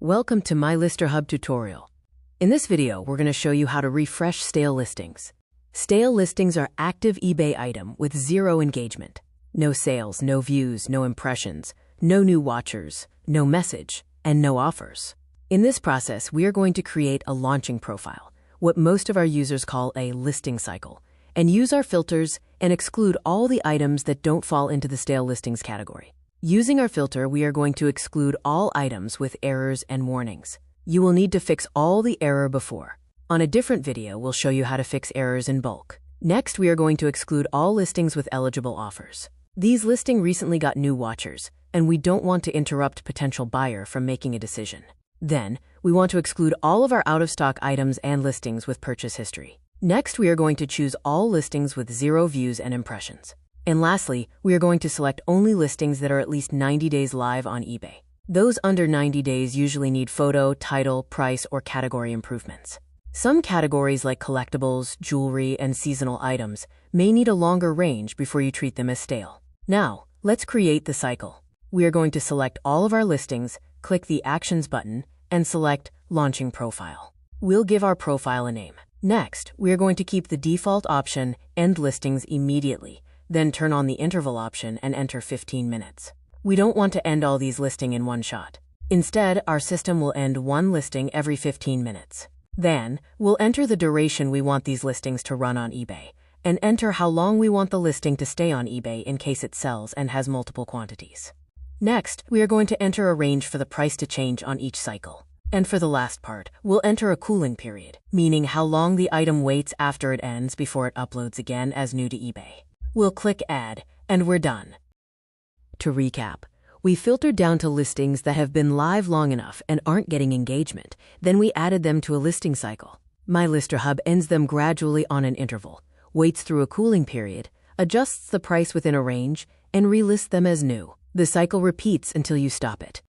Welcome to MyListerHub tutorial. In this video, we're going to show you how to refresh stale listings. Stale listings are active eBay item with zero engagement. No sales, no views, no impressions, no new watchers, no message, and no offers. In this process, we are going to create a launching profile, what most of our users call a listing cycle, and use our filters and exclude all the items that don't fall into the stale listings category. Using our filter, we are going to exclude all items with errors and warnings. You will need to fix all the error before. On a different video, we'll show you how to fix errors in bulk. Next, we are going to exclude all listings with eligible offers. These listings recently got new watchers, and we don't want to interrupt potential buyer from making a decision. Then, we want to exclude all of our out-of-stock items and listings with purchase history. Next, we are going to choose all listings with 0 views and impressions. And lastly, we are going to select only listings that are at least 90 days live on eBay. Those under 90 days usually need photo, title, price, or category improvements. Some categories like collectibles, jewelry, and seasonal items may need a longer range before you treat them as stale. Now, let's create the cycle. We are going to select all of our listings, click the Actions button, and select Launching Profile. We'll give our profile a name. Next, we are going to keep the default option End Listings Immediately, then turn on the interval option and enter 15 minutes. We don't want to end all these listings in one shot. Instead, our system will end one listing every 15 minutes. Then, we'll enter the duration we want these listings to run on eBay, and enter how long we want the listing to stay on eBay in case it sells and has multiple quantities. Next, we are going to enter a range for the price to change on each cycle. And for the last part, we'll enter a cooling period, meaning how long the item waits after it ends before it uploads again as new to eBay. We'll click Add, and we're done. To recap, we filtered down to listings that have been live long enough and aren't getting engagement. Then we added them to a listing cycle. MyListerHub ends them gradually on an interval, waits through a cooling period, adjusts the price within a range, and relists them as new. The cycle repeats until you stop it.